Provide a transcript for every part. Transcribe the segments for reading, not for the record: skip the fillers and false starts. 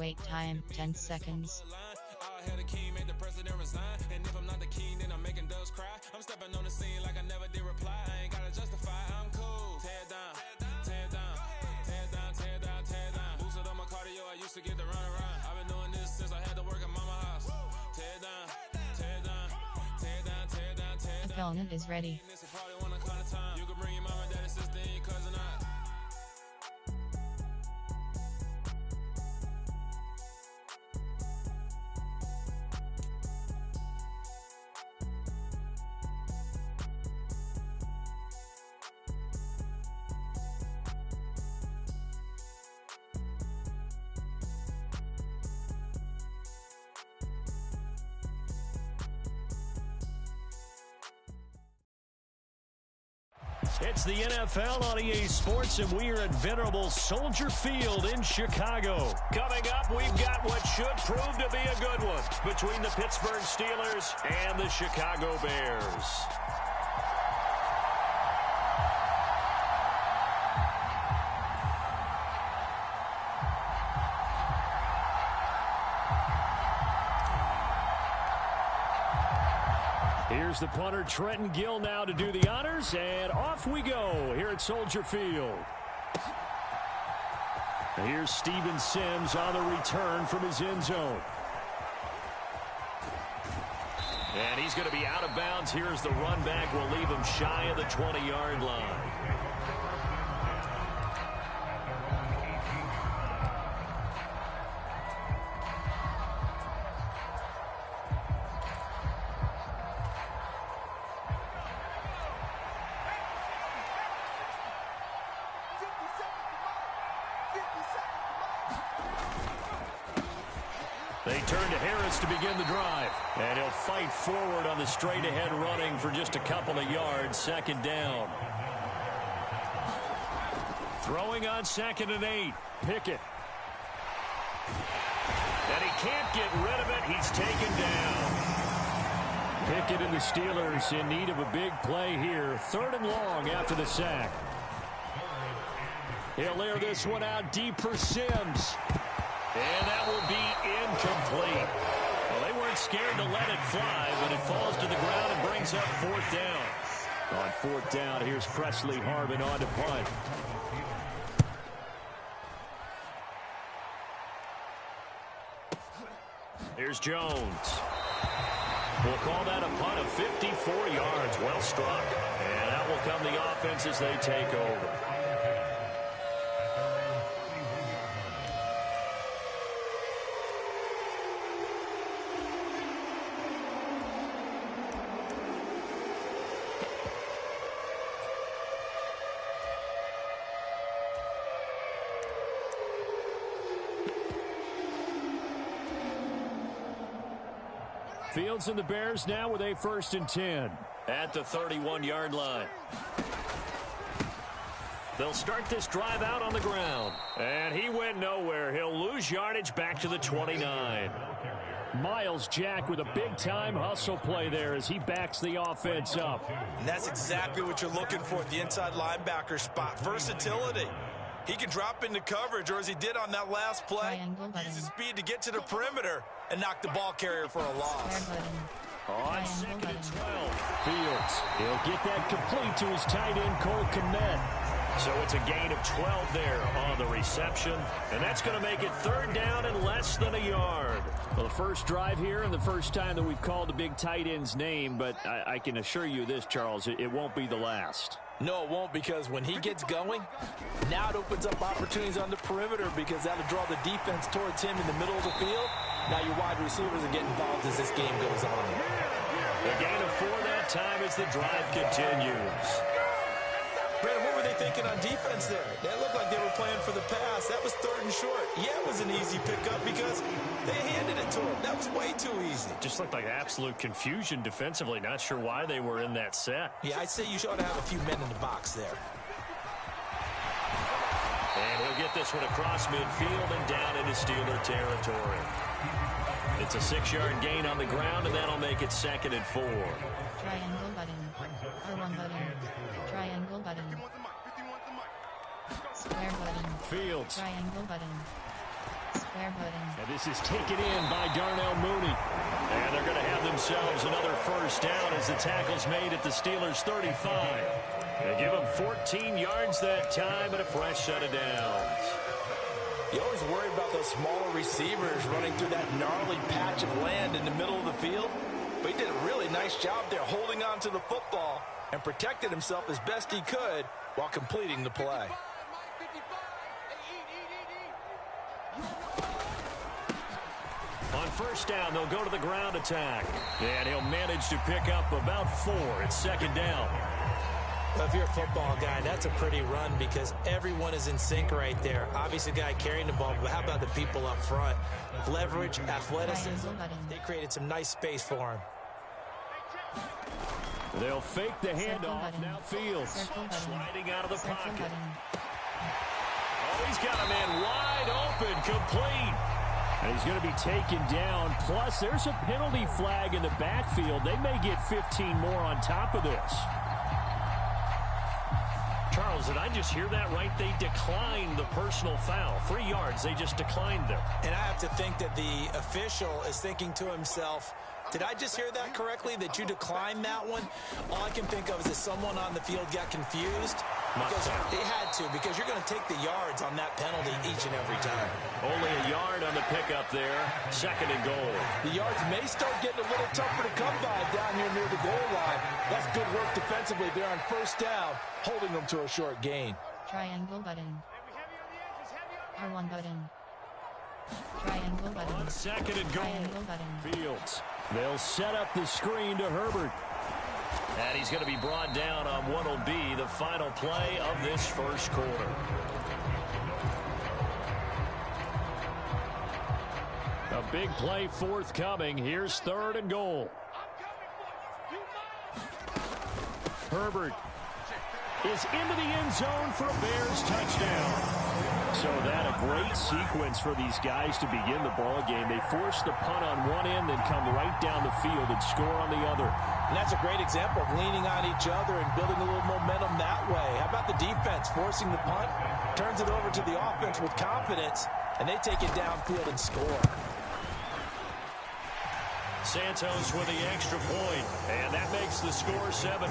Wait time, 10 seconds. I had a king, made the president resign. And if I'm not the king, then I'm making doves cry. I'm stepping on the scene like I never did reply. I ain't gotta justify, I'm cool. Tear down, tear down, tear down, tear down, tear down. Boosted on my cardio, I used to get the run around. I've been doing this since I had to work at mama house. Tear down, tear down, tear down, tear down, tear down. Opponent is ready. This is probably one kind of time. You can bring your mama, daddy, sister, and your cousin out. It's the NFL on EA Sports, and we are at venerable Soldier Field in Chicago. Coming up, we've got what should prove to be a good one between the Pittsburgh Steelers and the Chicago Bears. Here's the punter, Trenton Gill, now to do the honors, and off we go here at Soldier Field. And here's Steven Sims on the return from his end zone. And he's going to be out of bounds. Here's the run back. We'll leave him shy of the 20-yard line. They turn to Harris to begin the drive. And he'll fight forward on the straight-ahead running for just a couple of yards. Second down. Throwing on 2nd and 8. Pickett. And he can't get rid of it. He's taken down. Pickett and the Steelers in need of a big play here. 3rd and long after the sack. He'll air this one out deep for Sims. And that will be incomplete. Well, they weren't scared to let it fly, but it falls to the ground and brings up 4th down. On 4th down, here's Presley Harvin on to punt. Here's Jones. We'll call that a punt of 54 yards. Well struck. And out will come the offense as they take over. Fields and the Bears now with a 1st and 10 at the 31-yard line. They'll start this drive out on the ground. And he went nowhere. He'll lose yardage back to the 29. Miles Jack with a big-time hustle play there as he backs the offense up. And that's exactly what you're looking for at the inside linebacker spot. Versatility. He can drop into coverage, or as he did on that last play, use his speed to get to the perimeter and knock the ball carrier for a loss. On 2nd and 12. Fields. He'll get that complete to his tight end, Cole Kmet. So it's a gain of 12 there on the reception. And that's going to make it 3rd down and less than a yard. Well, the first drive here and the first time that we've called a big tight end's name, but I can assure you this, Charles, it won't be the last. No, it won't, because when he gets going, now it opens up opportunities on the perimeter because that'll draw the defense towards him in the middle of the field. Now your wide receivers are getting involved as this game goes on. The gain of 4 that time as the drive continues. Brandon, what were they thinking on defense there? That looked like they were playing for the pass. That was 3rd and short. Yeah, it was an easy pickup because they handed it to him. That was way too easy. Just looked like absolute confusion defensively. Not sure why they were in that set. Yeah, I'd say you should have a few men in the box there. And he'll get this one across midfield and down into Steeler territory. It's a 6-yard gain on the ground, and that'll make it 2nd and 4. Triangle button. R1 button. Triangle button. Square button. Fields. Triangle button. Square button. And this is taken in by Darnell Mooney. And they're going to have themselves another first down as the tackle's made at the Steelers' 35. They give them 14 yards that time and a fresh set of downs. You always worry about those smaller receivers running through that gnarly patch of land in the middle of the field. But he did a really nice job there holding on to the football and protected himself as best he could while completing the play. On first down, they'll go to the ground attack. And he'll manage to pick up about 4. It's second down. Well, if you're a football guy, that's a pretty run because everyone is in sync right there. Obviously, the guy carrying the ball, but how about the people up front? Leverage, athleticism. They created some nice space for him. They'll fake the handoff. Now Fields sliding out of the pocket. Oh, he's got a man wide open, complete. And he's going to be taken down. Plus, there's a penalty flag in the backfield. They may get 15 more on top of this. Charles, did I just hear that right? They declined the personal foul. 3 yards, they just declined them. And I have to think that the official is thinking to himself, did I just hear that correctly, that you declined that one? All I can think of is that someone on the field got confused. Because they had to, because you're going to take the yards on that penalty each and every time. Only a yard on the pickup there. Second and goal. The yards may start getting a little tougher to come by down here near the goal line. That's good work defensively there on first down, holding them to a short gain. Triangle button. R1 button. Triangle button. On second and goal. Triangle button. Fields. They'll set up the screen to Herbert. And he's going to be brought down on what will be the final play of this first quarter. A big play forthcoming. Here's third and goal. Herbert is into the end zone for a Bears touchdown. So that a great sequence for these guys to begin the ball game. They force the punt on one end, then come right down the field and score on the other. And that's a great example of leaning on each other and building a little momentum that way. How about the defense forcing the punt, turns it over to the offense with confidence, and they take it downfield and score. Santos with the extra point, and that makes the score 7-0.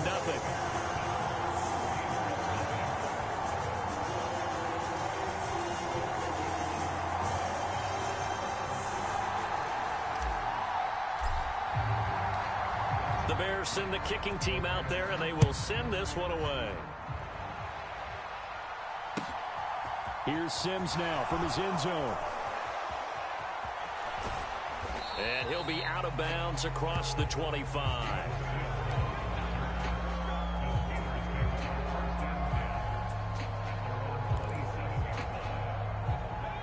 The Bears send the kicking team out there, and they will send this one away. Here's Sims now from his end zone. And he'll be out of bounds across the 25.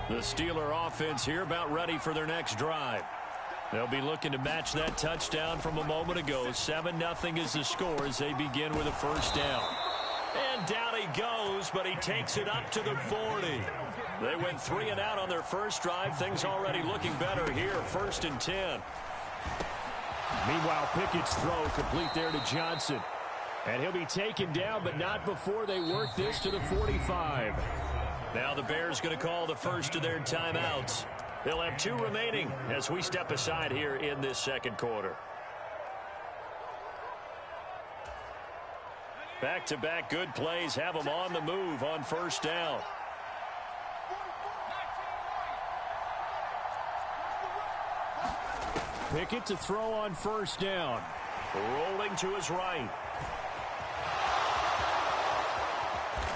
The Steeler offense here about ready for their next drive. They'll be looking to match that touchdown from a moment ago. 7-0 is the score as they begin with a first down. And down he goes, but he takes it up to the 40. They went 3 and out on their first drive. Things already looking better here. 1st and 10. Meanwhile, Pickett's throw complete there to Johnson. And he'll be taken down, but not before they work this to the 45. Now the Bears going to call the first of their timeouts. They'll have 2 remaining as we step aside here in this second quarter. Back-to-back good plays have them on the move on first down. Pickett to throw on first down. Rolling to his right.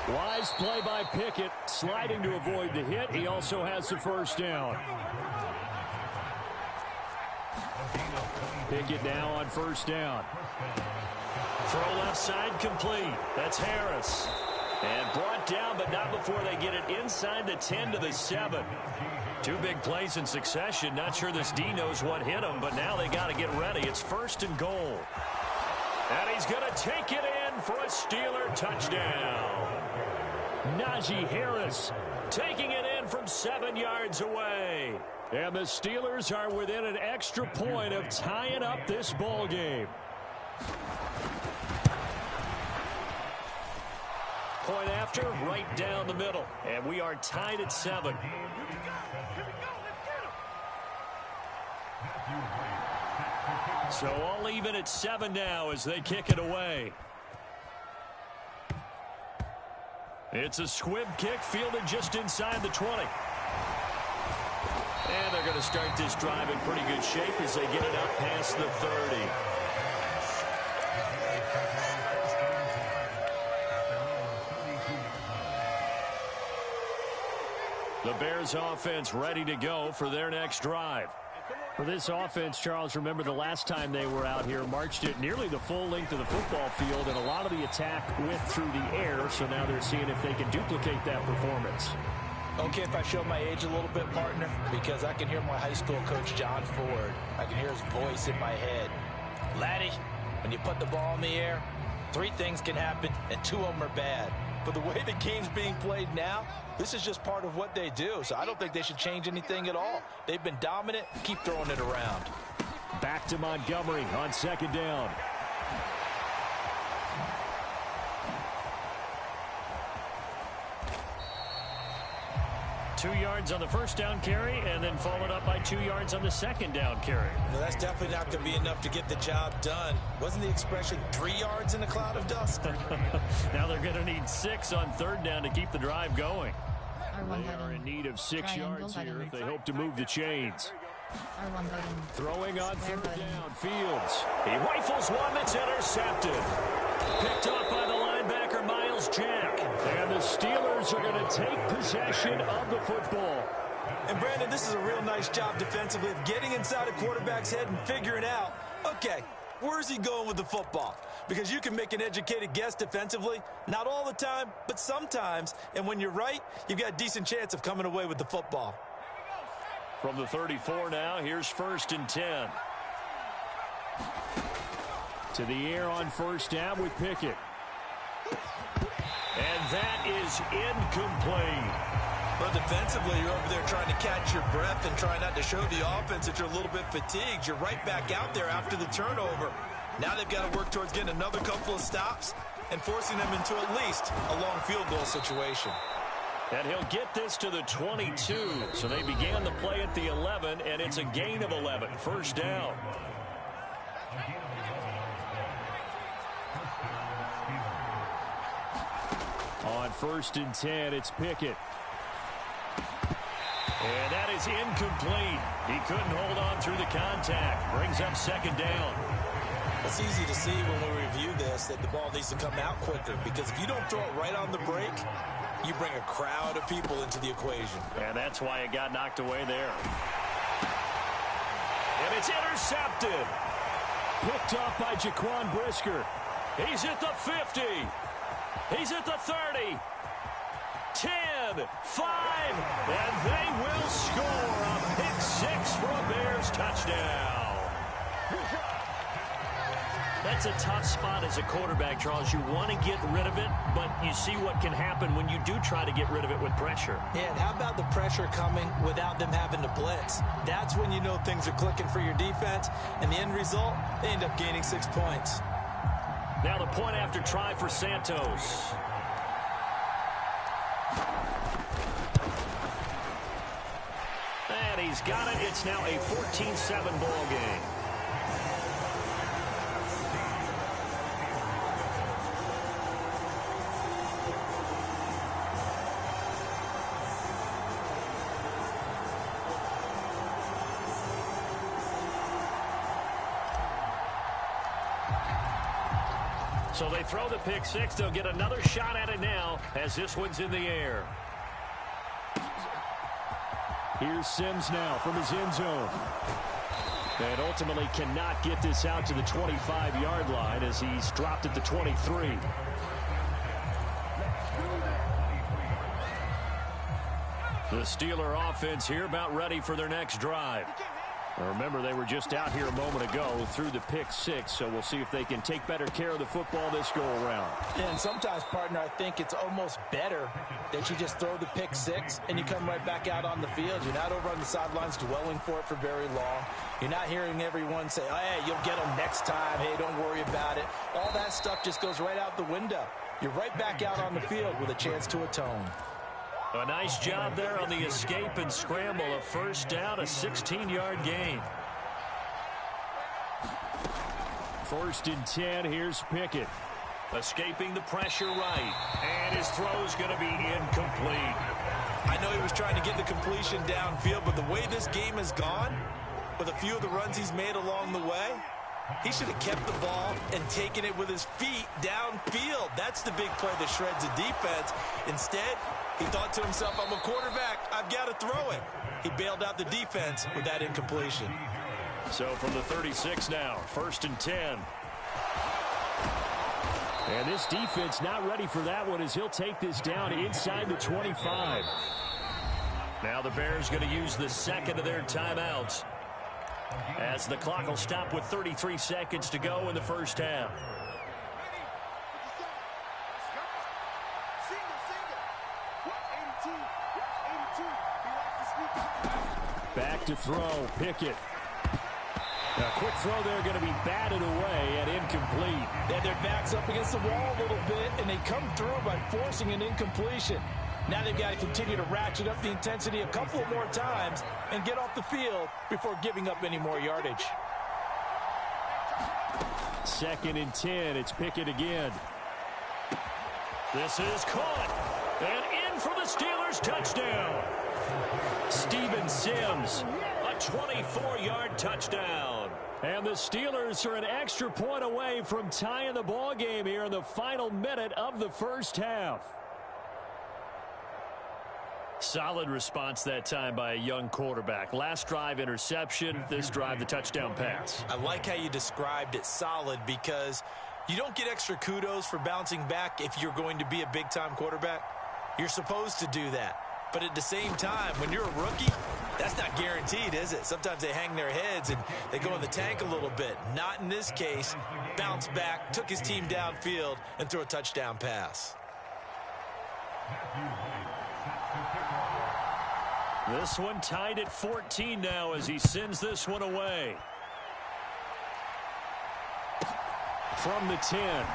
Wise play by Pickett, sliding to avoid the hit. He also has the first down. Pickett now on first down. Throw left side complete. That's Harris. And brought down, but not before they get it inside the 10 to the 7. 2 big plays in succession. Not sure this D knows what hit him, but now they got to get ready. It's 1st and goal. And he's going to take it in for a Steeler touchdown. Najee Harris taking it in from 7 yards away. And the Steelers are within an extra point of tying up this ball game. Point after, right down the middle. And we are tied at 7. So all even at 7 now as they kick it away. It's a squib kick fielded just inside the 20. And they're going to start this drive in pretty good shape as they get it up past the 30. The Bears offense ready to go for their next drive. For this offense, Charles, remember the last time they were out here, marched it nearly the full length of the football field, and a lot of the attack went through the air, so now they're seeing if they can duplicate that performance. Okay, if I show my age a little bit, partner, because I can hear my high school coach, John Ford. I can hear his voice in my head. Laddie, when you put the ball in the air, 3 things can happen, and 2 of them are bad. But the way the game's being played now, this is just part of what they do, so I don't think they should change anything at all. They've been dominant. Keep throwing it around. Back to Montgomery on 2nd down. Two yards on the first down carry, and then followed up by 2 yards on the 2nd down carry. Well, that's definitely not going to be enough to get the job done. Wasn't the expression 3 yards in a cloud of dust? Now they're going to need 6 on 3rd down to keep the drive going. They are in need of 6 yards here if they hope to move the chains. Throwing on 3rd down, Fields. He rifles one that's intercepted. Picked off by the linebacker, Miles Jack. And the Steelers are going to take possession of the football. And, Brandon, this is a real nice job defensively of getting inside a quarterback's head and figuring out, okay, where's he going with the football? Because you can make an educated guess defensively, not all the time, but sometimes. And when you're right, you've got a decent chance of coming away with the football. From the 34 now, here's 1st and 10. To the air on 1st down with Pickett. And that is incomplete. But defensively, you're over there trying to catch your breath and try not to show the offense that you're a little bit fatigued. You're right back out there after the turnover. Now they've got to work towards getting another couple of stops and forcing them into at least a long field goal situation. And he'll get this to the 22. So they began the play at the 11, and it's a gain of 11. 1st down. On 1st and 10, it's Pickett. And that is incomplete. He couldn't hold on through the contact. Brings up 2nd down. It's easy to see when we review this that the ball needs to come out quicker, because if you don't throw it right on the break, you bring a crowd of people into the equation. And that's why it got knocked away there. And it's intercepted. Picked off by Jaquan Brisker. He's at the 50. He's at the 30. 10, 5, and they will score a pick 6 for a Bears touchdown. That's a tough spot as a quarterback, Charles. You want to get rid of it, but you see what can happen when you do try to get rid of it with pressure. Yeah, and how about the pressure coming without them having to blitz? That's when you know things are clicking for your defense, and the end result, they end up gaining 6 points. Now the point after try for Santos. And he's got it. It's now a 14-7 ball game. So they throw the pick 6. They'll get another shot at it now as this one's in the air. Here's Sims now from his end zone. And ultimately cannot get this out to the 25-yard line as he's dropped at the 23. The Steeler offense here about ready for their next drive. Now remember, they were just out here a moment ago through the pick 6, so we'll see if they can take better care of the football this go-around. And sometimes, partner, I think it's almost better that you just throw the pick 6 and you come right back out on the field. You're not over on the sidelines dwelling for it for very long. You're not hearing everyone say, oh, hey, you'll get them next time. Hey, don't worry about it. All that stuff just goes right out the window. You're right back out on the field with a chance to atone. A nice job there on the escape and scramble. A 1st down, a 16-yard gain. First and 10, here's Pickett. Escaping the pressure right. And his throw's going to be incomplete. I know he was trying to get the completion downfield, but the way this game has gone, with a few of the runs he's made along the way, he should have kept the ball and taken it with his feet downfield. That's the big play that shreds the defense. Instead, he thought to himself, I'm a quarterback, I've got to throw it. He bailed out the defense with that incompletion. So from the 36 now, first and 10. And this defense not ready for that one as he'll take this down inside the 25. Now the Bears going to use the second of their timeouts, as the clock will stop with 33 seconds to go in the first half. Back to throw, Pickett. A quick throw there going to be batted away and incomplete. And their back's up against the wall a little bit, and they come through by forcing an incompletion. Now they've got to continue to ratchet up the intensity a couple of more times and get off the field before giving up any more yardage. Second and 10, it's Pickett again. This is caught, and in for the Steelers touchdown. Steven Sims, a 24-yard touchdown. And the Steelers are an extra point away from tying the ball game here in the final minute of the first half. Solid response that time by a young quarterback. Last drive, interception. This drive, the touchdown pass. I like how you described it, solid, because you don't get extra kudos for bouncing back if you're going to be a big-time quarterback. You're supposed to do that. But at the same time, when you're a rookie, that's not guaranteed, is it? Sometimes they hang their heads and they go in the tank a little bit. Not in this case. Bounced back, took his team downfield, and threw a touchdown pass. This one tied at 14 now as he sends this one away. From the 10.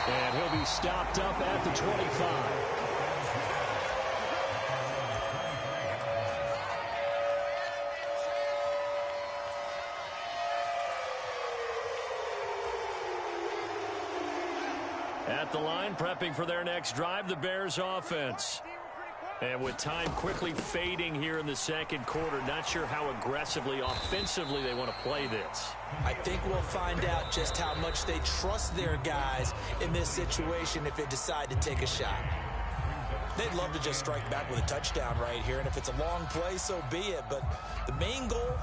And he'll be stopped up at the 25. At the line, prepping for their next drive, the Bears offense. And with time quickly fading here in the second quarter, not sure how aggressively, offensively they want to play this. I think we'll find out just how much they trust their guys in this situation if they decide to take a shot. They'd love to just strike back with a touchdown right here, and if it's a long play, so be it. But the main goal,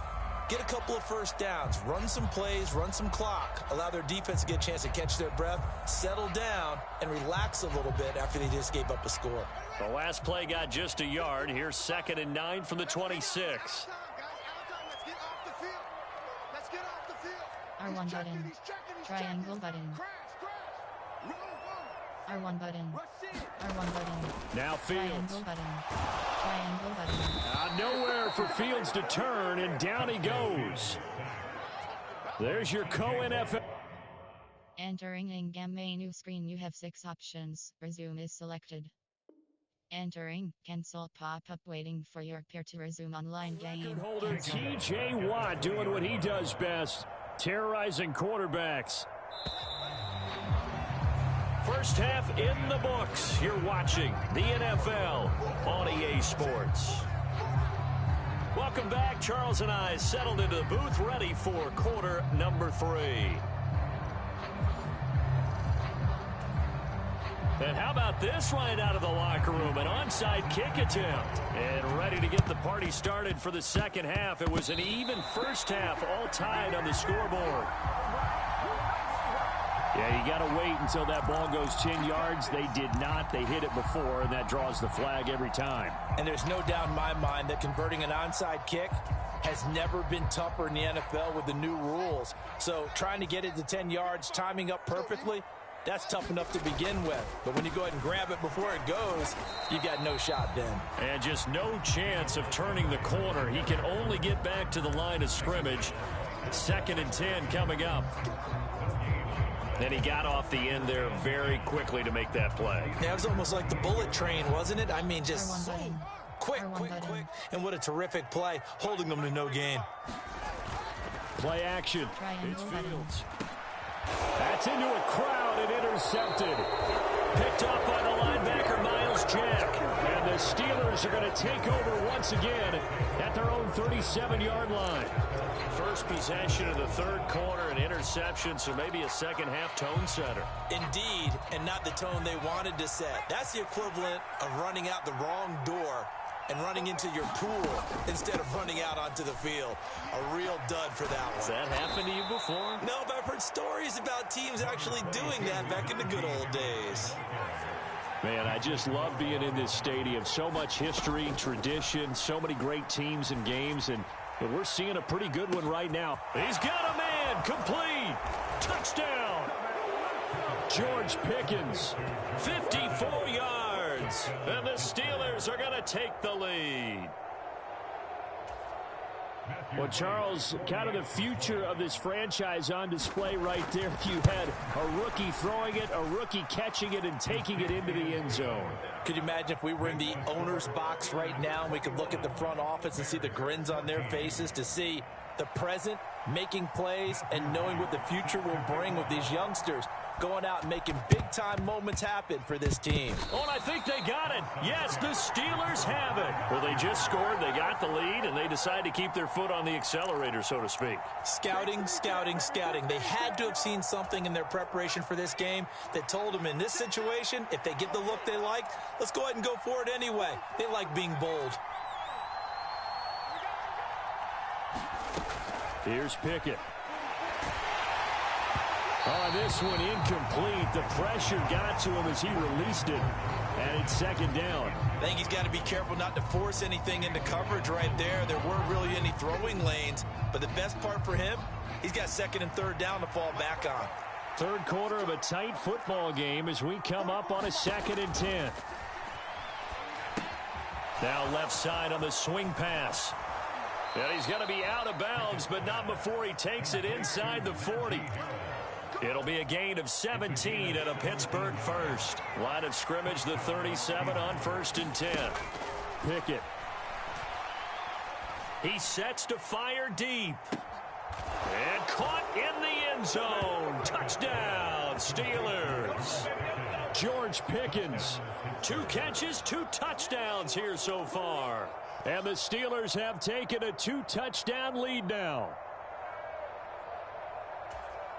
get a couple of first downs, run some plays, run some clock, allow their defense to get a chance to catch their breath, settle down, and relax a little bit after they just gave up a score. The last play got just a yard. Here's 2nd and 9 from the 26. R1 button. Triangle button. R1 button. R1 button. Now Fields. Triangle button. Triangle button. Nowhere for Fields to turn, and down he goes. There's your co-NFL. Entering in-game menu screen, you have 6 options. Resume is selected. Entering, cancel pop-up waiting for your peer to resume online game. Record holder T.J. Watt doing what he does best, terrorizing quarterbacks. First half in the books. You're watching the NFL on EA Sports. Welcome back. Charles and I settled into the booth, ready for quarter number 3. And how about this right out of the locker room? An onside kick attempt. And ready to get the party started for the second half. It was an even first half, all tied on the scoreboard. Yeah, you got to wait until that ball goes 10 yards. They did not. They hit it before, and that draws the flag every time. And there's no doubt in my mind that converting an onside kick has never been tougher in the NFL with the new rules. So trying to get it to 10 yards, timing up perfectly, that's tough enough to begin with. But when you go ahead and grab it before it goes, you got no shot then. And just no chance of turning the corner. He can only get back to the line of scrimmage. 2nd and 10 coming up. And he got off the end there very quickly to make that play. Yeah, it was almost like the bullet train, wasn't it? I mean, just so quick. And what a terrific play, holding them to no gain. Play action. It's Triangle Fields. That's into a crowd and intercepted. Picked up by the linebacker, Miles Jack. And the Steelers are going to take over once again at their own 37-yard line. First possession of the third quarter, an interception, so maybe a second-half tone setter. Indeed, and not the tone they wanted to set. That's the equivalent of running out the wrong door and running into your pool instead of running out onto the field. A real dud for that one. Has that happened to you before? No, but I've heard stories about teams actually doing that back in the good old days. Man, I just love being in this stadium. So much history, tradition, so many great teams and games, and we're seeing a pretty good one right now. He's got a man, complete, touchdown. George Pickens, 54 yards, and the Steelers are going to take the lead. Well, Charles, kind of the future of this franchise on display right there. You had a rookie throwing it, a rookie catching it, and taking it into the end zone. Could you imagine if we were in the owner's box right now and we could look at the front office and see the grins on their faces, to see the present making plays and knowing what the future will bring with these youngsters going out and making big-time moments happen for this team. Oh, and I think they got it. Yes, the Steelers have it. Well, they just scored, they got the lead, and they decide to keep their foot on the accelerator, so to speak. Scouting, scouting, scouting. They had to have seen something in their preparation for this game that told them in this situation, if they get the look they like, let's go ahead and go for it anyway. They like being bold. Here's Pickett. Oh, this one incomplete. The pressure got to him as he released it, and it's second down. I think he's got to be careful not to force anything into coverage right there. There weren't really any throwing lanes, but the best part for him, he's got second and third down to fall back on. Third quarter of a tight football game as we come up on a 2nd and 10. Now left side on the swing pass. And he's going to be out of bounds, but not before he takes it inside the 40. It'll be a gain of 17 at a Pittsburgh first. Line of scrimmage, the 37 on 1st and 10. Pickett. He sets to fire deep. And caught in the end zone. Touchdown, Steelers. George Pickens. 2 catches, 2 touchdowns here so far. And the Steelers have taken a 2-touchdown lead now.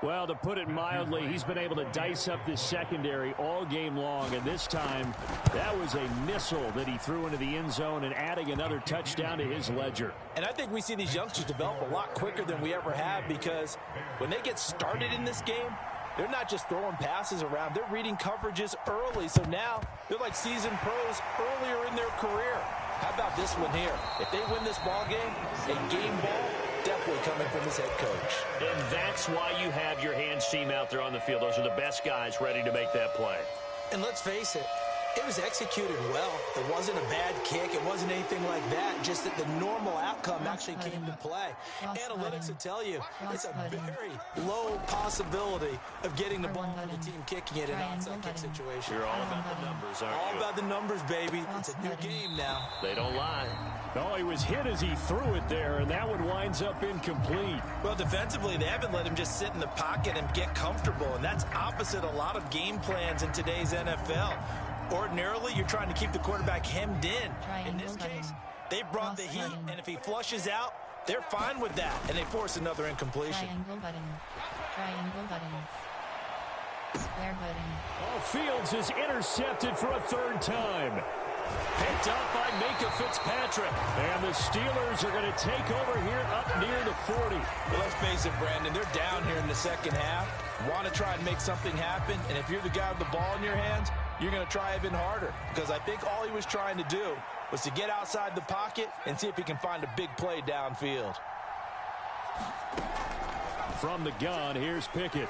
Well, to put it mildly, he's been able to dice up this secondary all game long, and this time that was a missile that he threw into the end zone and adding another touchdown to his ledger. And I think we see these youngsters develop a lot quicker than we ever have, because when they get started in this game, they're not just throwing passes around. They're reading coverages early, so now they're like seasoned pros earlier in their career. How about this one here? If they win this ball game, a game ball, definitely coming from his head coach. And that's why you have your hands team out there on the field. Those are the best guys ready to make that play. And let's face it, it was executed well. It wasn't a bad kick. It wasn't anything like that. Just that the normal outcome actually came to play. Analytics will tell you it's a very low possibility of getting the ball for the team kicking it in an onside kick situation. You're all about the numbers, aren't you? All about the numbers, baby. It's a new game now. They don't lie. Oh, he was hit as he threw it there, and that one winds up incomplete. Well, defensively, they haven't let him just sit in the pocket and get comfortable, and that's opposite a lot of game plans in today's NFL. Ordinarily, you're trying to keep the quarterback hemmed in. In this case, they brought the heat, and if he flushes out, they're fine with that, and they force another incompletion. Triangle button. Triangle button. Square button. Oh, Fields is intercepted for a 3rd time. Picked up by Minka Fitzpatrick. And the Steelers are going to take over here up near the 40. Well, let's face it, Brandon, they're down here in the second half. Want to try and make something happen, and if you're the guy with the ball in your hands, you're going to try even harder, because I think all he was trying to do was to get outside the pocket and see if he can find a big play downfield. From the gun, here's Pickett.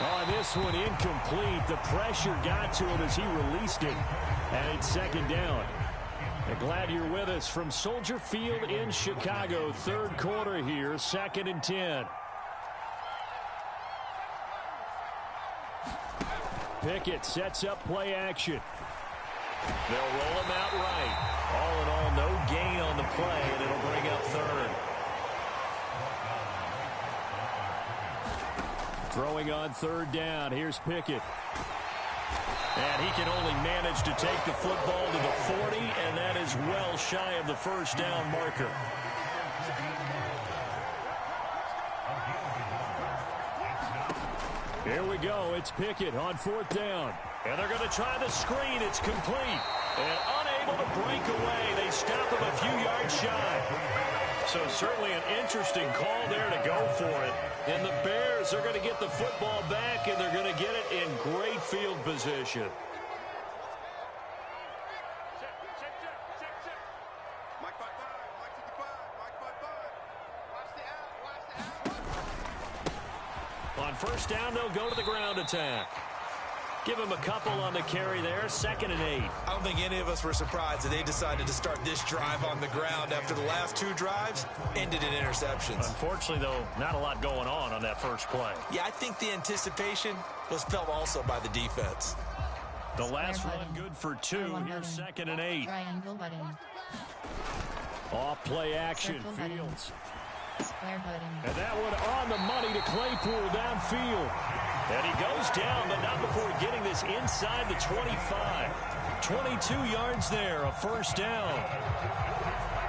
Oh, this one incomplete. The pressure got to him as he released it, and it's 2nd down. And glad you're with us from Soldier Field in Chicago. 3rd quarter here, 2nd and 10. Pickett sets up play action. They'll roll him out right. All in all, no gain on the play, and it'll bring up 3rd. Throwing on third down. Here's Pickett. And he can only manage to take the football to the 40, and that is well shy of the first down marker. Here we go. It's Pickett on fourth down. And they're going to try the screen. It's complete. And unable to break away. They stop him a few yards shy. So certainly an interesting call there to go for it. And the Bears are going to get the football back, and they're going to get it in great field position. On first down, they'll go to the ground attack. Give him a couple on the carry there, 2nd and 8. I don't think any of us were surprised that they decided to start this drive on the ground after the last 2 drives ended in interceptions. Unfortunately, though, not a lot going on that first play. Yeah, I think the anticipation was felt also by the defense. The last run good for 2. Here's 2nd and 8. Triangle button. Off play action, Fields. Square button. And that one on the money to Claypool downfield. And he goes down, but not before getting this inside the 25. 22 yards there, a first down.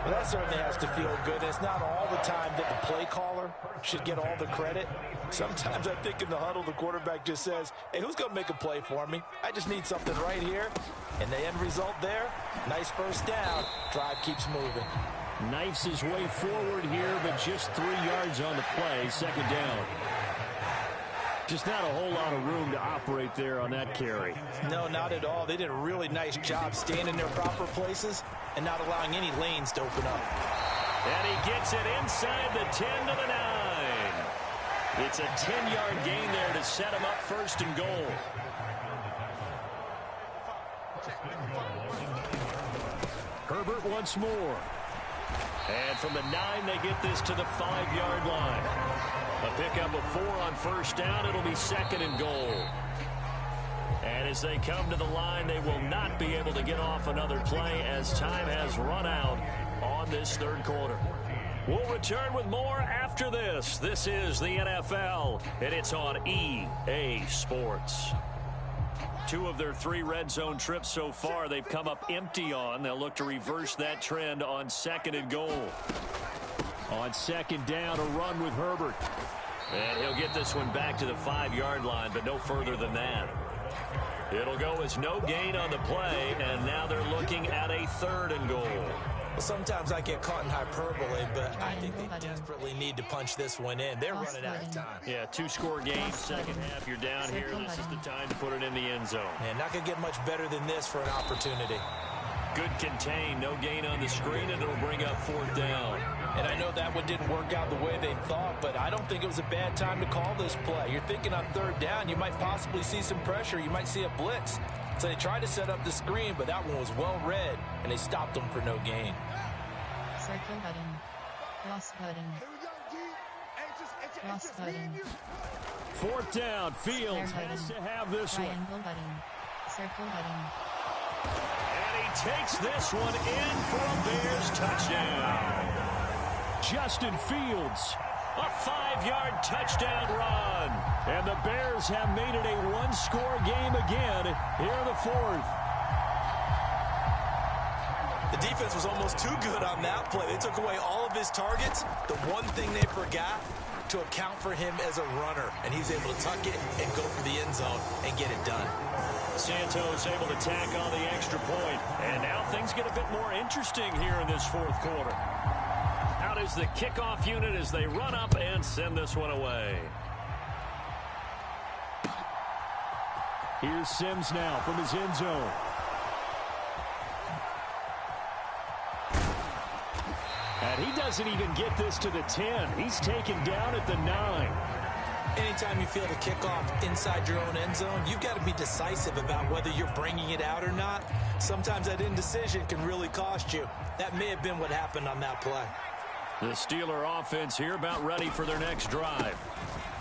Well, that certainly has to feel good. It's not all the time that the play caller should get all the credit. Sometimes I think in the huddle, the quarterback just says, hey, who's going to make a play for me? I just need something right here. And the end result there, nice first down. Drive keeps moving. Knifes his way forward here, but just 3 yards on the play, 2nd down. Just not a whole lot of room to operate there on that carry. No, not at all. They did a really nice job staying in their proper places and not allowing any lanes to open up. And he gets it inside the 10 to the 9. It's a 10-yard gain there to set him up 1st and goal. Herbert once more. And from the 9, they get this to the 5-yard line. A pickup of 4 on first down. It'll be 2nd and goal. And as they come to the line, they will not be able to get off another play as time has run out on this 3rd quarter. We'll return with more after this. This is the NFL, and it's on EA Sports. 2 of their 3 red zone trips so far, they've come up empty on. They'll look to reverse that trend on 2nd and goal. On 2nd down, a run with Herbert. And he'll get this one back to the 5-yard line, but no further than that. It'll go as no gain on the play, and now they're looking at a 3rd and goal. Well, sometimes I get caught in hyperbole, but I think they desperately need to punch this one in. They're running out of time. Yeah, 2-score game, second half. You're down here. This is the time to put it in the end zone. And not going to get much better than this for an opportunity. Good contain. No gain on the screen, and it'll bring up 4th down. And I know that one didn't work out the way they thought, but I don't think it was a bad time to call this play. You're thinking on 3rd down, you might possibly see some pressure. You might see a blitz. So they tried to set up the screen, but that one was well read, and they stopped them for no gain. Circle button. Cross button. Cross button. 4th down. Fields has to have this one. Triangle button. Circle button. And he takes this one in for a Bears touchdown. Justin Fields, a 5-yard touchdown run. And the Bears have made it a 1-score game again here in the 4th. The defense was almost too good on that play. They took away all of his targets. The one thing they forgot, to account for him as a runner. And he's able to tuck it and go for the end zone and get it done. Santos able to tack on the extra point. And now things get a bit more interesting here in this 4th quarter. Out is the kickoff unit as they run up and send this one away. Here's Sims now from his end zone. And he doesn't even get this to the 10. He's taken down at the 9. Anytime you feel the kickoff inside your own end zone, you've got to be decisive about whether you're bringing it out or not. Sometimes that indecision can really cost you. That may have been what happened on that play. The Steeler offense here about ready for their next drive.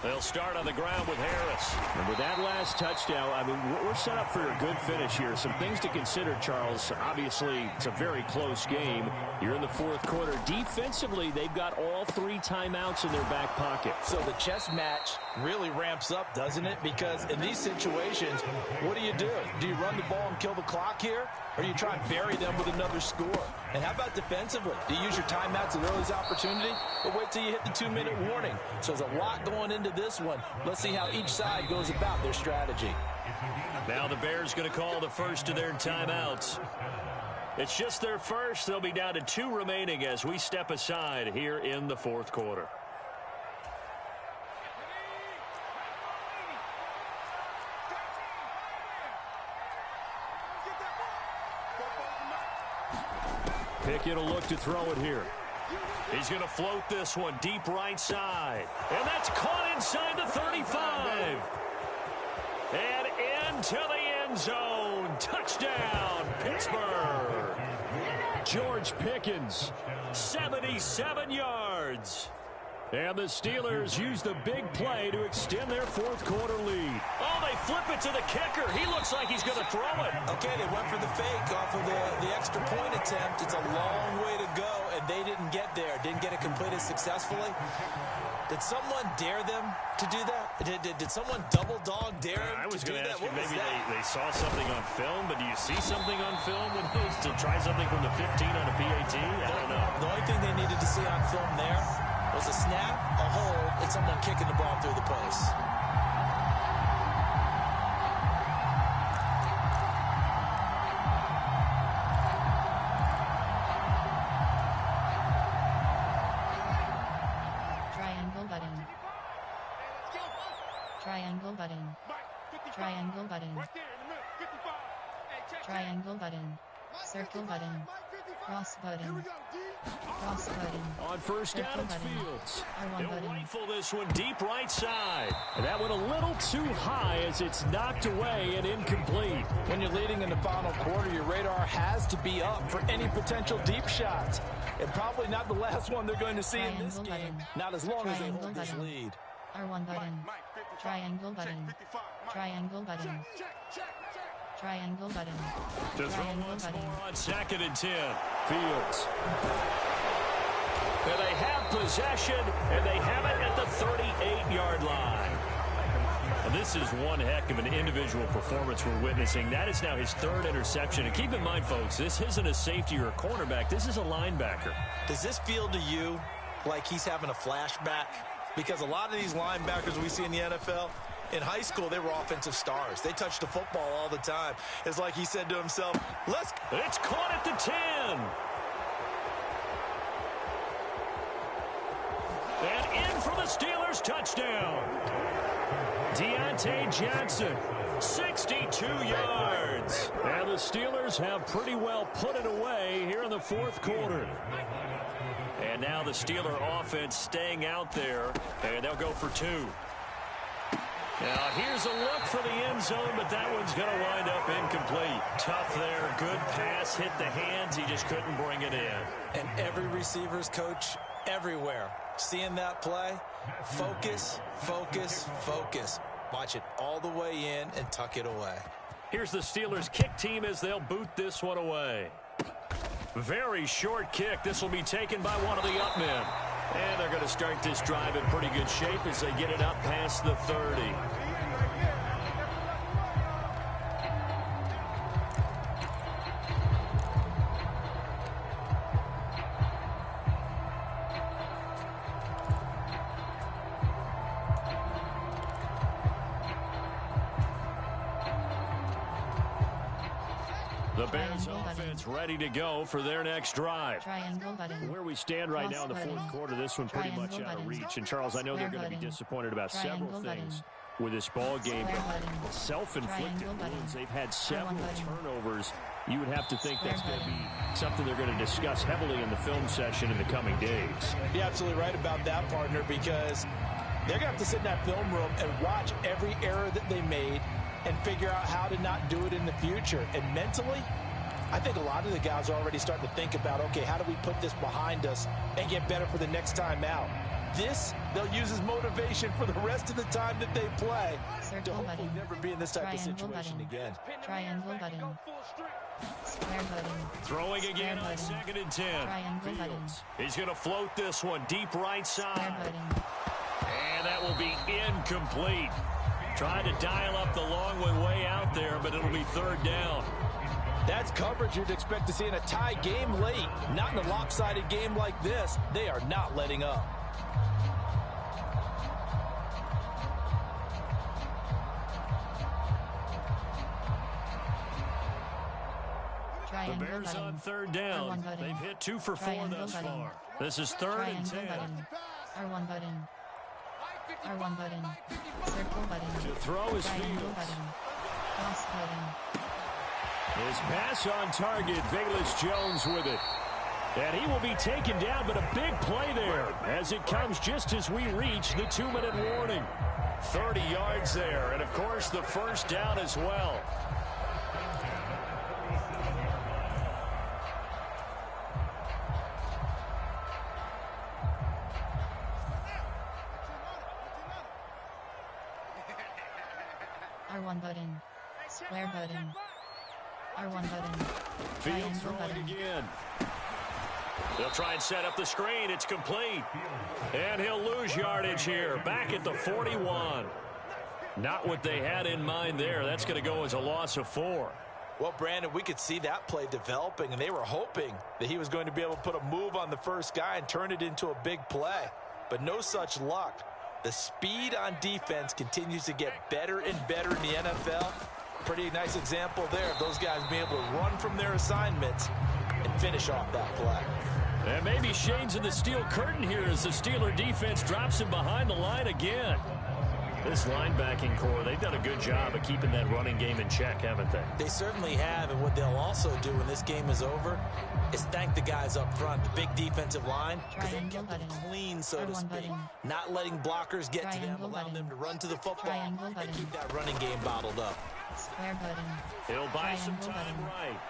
They'll start on the ground with Harris. And with that last touchdown, I mean, we're set up for a good finish here. Some things to consider, Charles. Obviously, it's a very close game. You're in the fourth quarter. Defensively, they've got all 3 timeouts in their back pocket. So the chess match really ramps up, doesn't it? Because in these situations, what do? Do you run the ball and kill the clock here? Or do you try and bury them with another score? And how about defensively? Do you use your timeouts at early's opportunity? Or wait till you hit the 2-minute warning? So there's a lot going into this one. Let's see how each side goes about their strategy. Now the Bears going to call the first of their timeouts. It's just their first. They'll be down to 2 remaining as we step aside here in the fourth quarter. Pickett will look to throw it here. He's going to float this one deep right side. And that's caught inside the 35. And into the end zone. Touchdown, Pittsburgh. George Pickens, 77 yards. And the Steelers use the big play to extend their fourth quarter lead. Oh, they flip it to the kicker. He looks like he's going to throw it. Okay, they went for the fake off of the extra point attempt. It's a long way to go, and they didn't get there. Didn't get it completed successfully. Did someone dare them to do that? Did someone double dog dare them I was to do going to that? ask you, What was maybe that? they saw something on film, but do you see something on film when those to try something from the 15 on a PAT? I don't know. The only thing they needed to see on film there was a snap, a hold, and someone kicking the ball through the post. Triangle button. Triangle button. Triangle button. Triangle button. Circle button. Cross button. Cross button. On first down, it's button. Fields. R1 He'll button. rifle this one deep right side. And that went a little too high as it's knocked away and incomplete. When you're leading in the final quarter, your radar has to be up for any potential deep shots. And probably not the last one they're going to see in this Triangle game. button. Not as long as they Triangle hold this button. lead. R1 button. Triangle button. Triangle button. Triangle button. To throw Triangle once button. more on 2nd and 10. Fields. And they have possession, and they have it at the 38-yard line. And this is one heck of an individual performance we're witnessing. That is now his 3rd interception. And keep in mind, folks, this isn't a safety or a cornerback. This is a linebacker. Does this feel to you like he's having a flashback? Because a lot of these linebackers we see in the NFL, in high school, they were offensive stars. They touched the football all the time. It's like he said to himself, It's caught at the 10. And in for the Steelers touchdown. Deontay Johnson, 62 yards. And the Steelers have pretty well put it away here in the fourth quarter. And now the Steeler offense staying out there, and they'll go for 2. Now here's a look for the end zone, but that one's going to wind up incomplete. Tough there, good pass, hit the hands, he just couldn't bring it in. and every receiver's coach everywhere, seeing that play, focus, focus, focus. Watch it all the way in and tuck it away. Here's the Steelers kick team as they'll boot this one away. Very short kick. This will be taken by one of the up men. And they're going to start this drive in pretty good shape as they get it up past the 30. The Bears offense ready to go for their next drive. Triangle button. Where we stand right now in the fourth quarter, this one pretty much out of reach. And, Charles, I know they're going to be disappointed about several things with this ball game. But self-inflicted wounds, they've had several turnovers. You would have to think that's going to be something they're going to discuss heavily in the film session in the coming days. You're absolutely right about that, partner, because they're going to have to sit in that film room and watch every error that they made and figure out how to not do it in the future. And mentally, I think a lot of the guys are already starting to think about, okay, how do we put this behind us and get better for the next time out? this they'll use as motivation for the rest of the time that they play. Circle to hopefully button. never be in this type Triangle of situation button. again. Triangle button. Square button. Throwing Square again on button. 2nd and 10. Triangle button. Fields. He's going to float this one deep right Square side. button. And that will be incomplete. Trying to dial up the long one way out there, but it'll be 3rd down. That's coverage you'd expect to see in a tie game late. Not in a lopsided game like this. They are not letting up. Triangle The Bears button. on 3rd down. R1 button. They've hit 2 for 4 Triangle thus button. far. This is 3rd and 10. Triangle button. R1 button. R1 button. Circle button. To throw is Triangle Fields. button. Cross button. His pass on target, Velus Jones with it. And he will be taken down, but a big play there as it comes just as we reach the 2-minute warning. 30 yards there, and of course the 1st down as well. R1 button. Square button. R1 button. Fields Triangle throwing button. again. They'll try and set up the screen. It's complete. And he'll lose yardage here. Back at the 41. Not what they had in mind there. That's going to go as a loss of 4. Well, Brandon, we could see that play developing, and they were hoping that he was going to be able to put a move on the first guy and turn it into a big play. But no such luck. The speed on defense continues to get better and better in the NFL. Pretty nice example there of those guys being able to run from their assignments and finish off that play. And maybe Shane's in the steel curtain here as the Steeler defense drops him behind the line again. This linebacking core, they've done a good job of keeping that running game in check, haven't they? They certainly have, and what they'll also do when this game is over is thank the guys up front, the big defensive line, because they kept them clean, so to speak. Not letting blockers get to them, allowing them to run to the football and keep that running game bottled up. Square button. He'll buy some Triangle time button. right.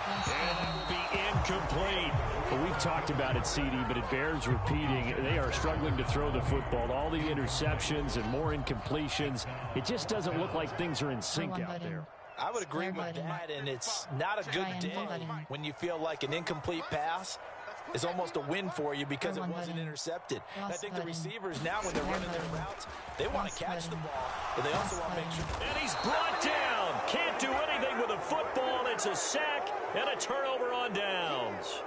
Cross And button. it will be incomplete. Well, we've talked about it, CD, but it bears repeating. They are struggling to throw the football. All the interceptions and more incompletions. It just doesn't look like things are in sync R1 out button. there. I would agree Square with button. that, and it's not a good Triangle day button. when you feel like an incomplete pass is almost a win for you because it R1 wasn't button. intercepted. And I Cross think the button. receivers now, when they're Square running their button. routes, they want to Cross catch the button. ball, but they also Cross want to make sure. button. And he's brought down. Can't do anything with a football. It's a sack and a turnover on downs.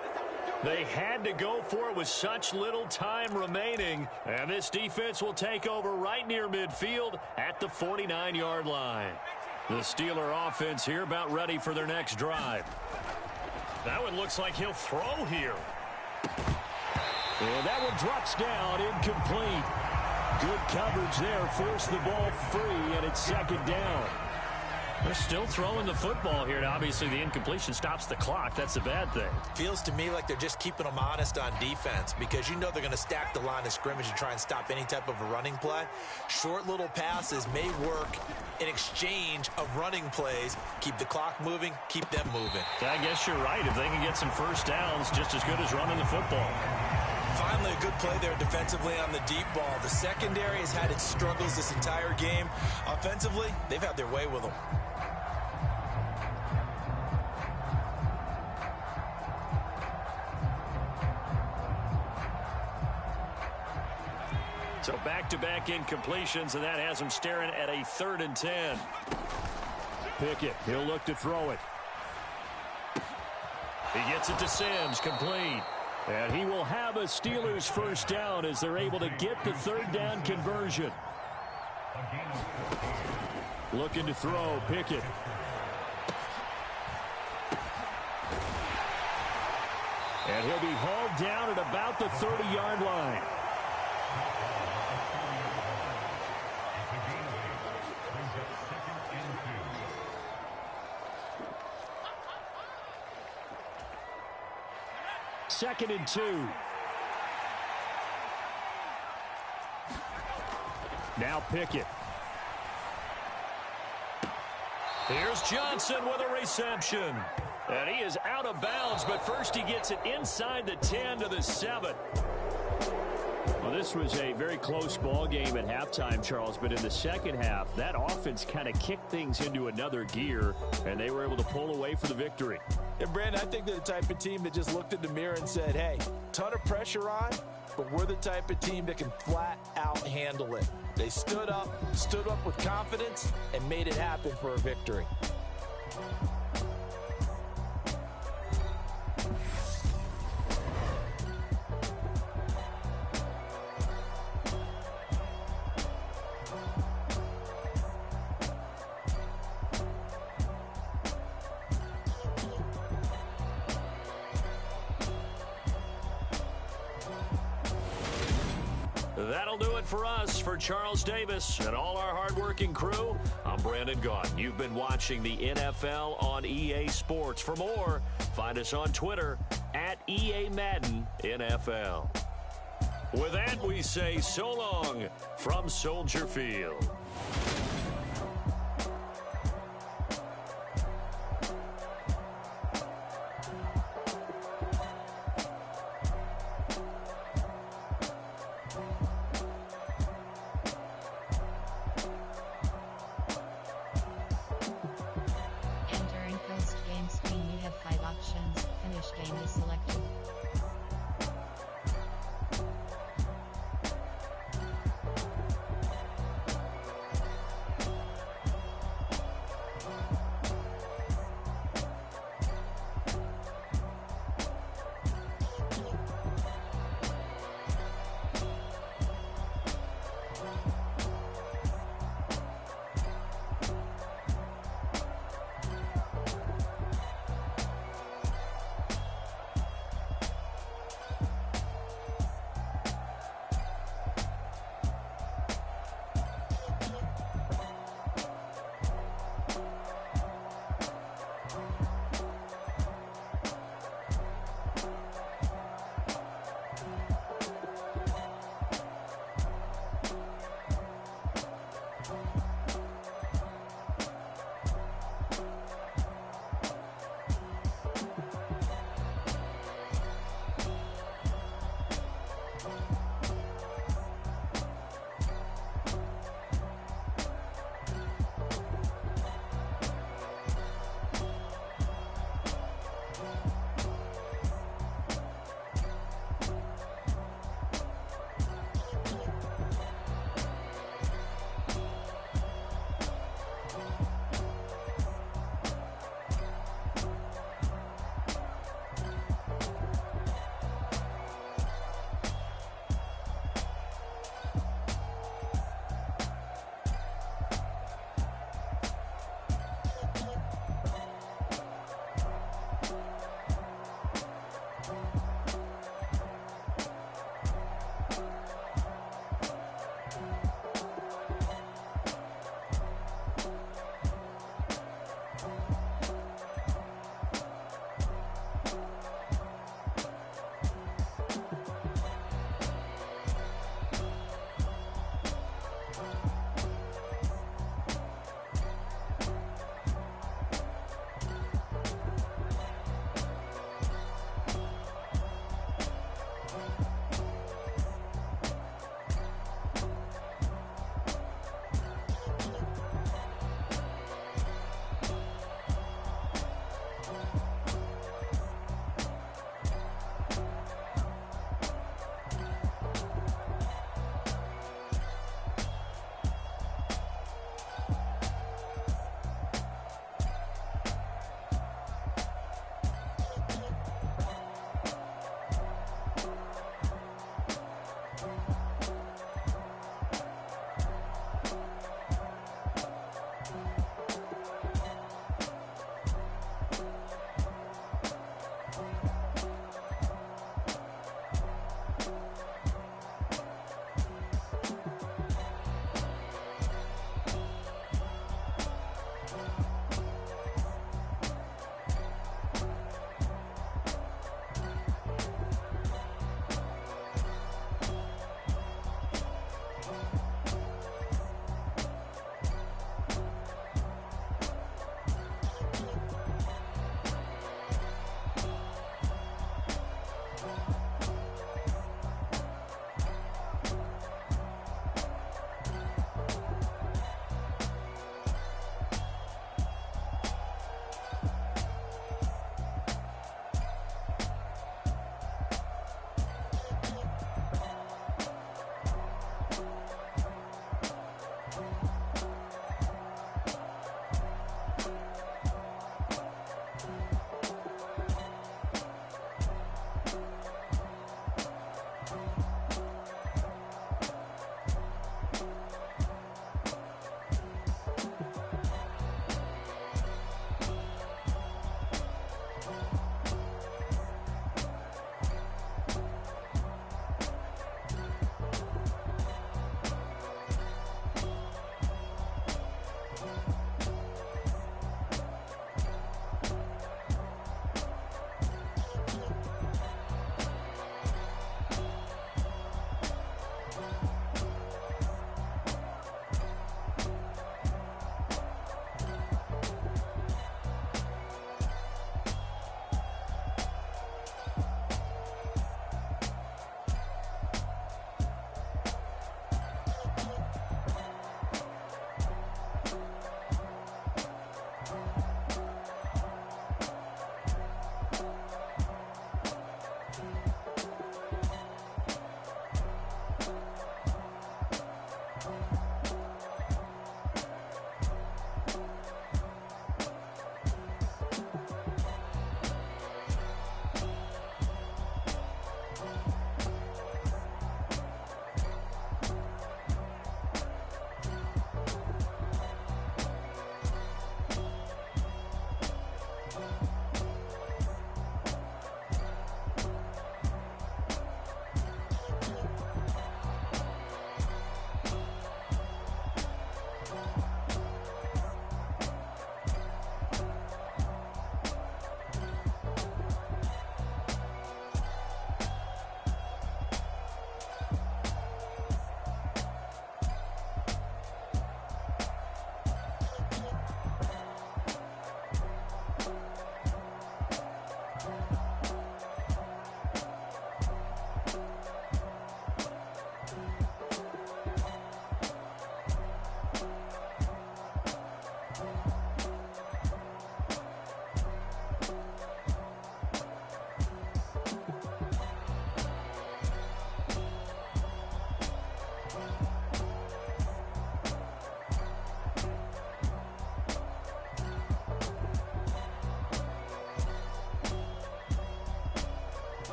They had to go for it with such little time remaining. And this defense will take over right near midfield at the 49-yard line. The Steeler offense here about ready for their next drive. That one looks like he'll throw here. And that one drops down, incomplete. Good coverage there, forced the ball free, and it's 2nd down. They're still throwing the football here, and obviously the incompletion stops the clock. That's a bad thing. Feels to me like they're just keeping them honest on defense because you know they're going to stack the line of scrimmage and try and stop any type of a running play. Short little passes may work in exchange of running plays. Keep the clock moving, keep them moving. I guess you're right. If they can get some first downs, just as good as running the football. Finally, a good play there defensively on the deep ball. The secondary has had its struggles this entire game. Offensively, they've had their way with them. So back-to-back incompletions, and that has him staring at a 3rd and 10. Pickett, he'll look to throw it. He gets it to Sims, complete. And he will have a Steelers first down as they're able to get the 3rd down conversion. Looking to throw, Pickett. And he'll be hauled down at about the 30-yard line. Second and 2. Now Pickett. Here's Johnson with a reception. And he is out of bounds, but first he gets it inside the 10 to the 7. Well, this was a very close ball game at halftime, Charles, but in the second half, that offense kind of kicked things into another gear, and they were able to pull away for the victory. And, Brandon, I think they're the type of team that just looked in the mirror and said, hey, ton of pressure on, but we're the type of team that can flat out handle it. They stood up with confidence, and made it happen for a victory. That'll do it for us. For Charles Davis and all our hardworking crew, I'm Brandon Gaughan. You've been watching the NFL on EA Sports. For more, find us on Twitter at EA Madden NFL. With that, we say so long from Soldier Field.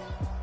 Peace.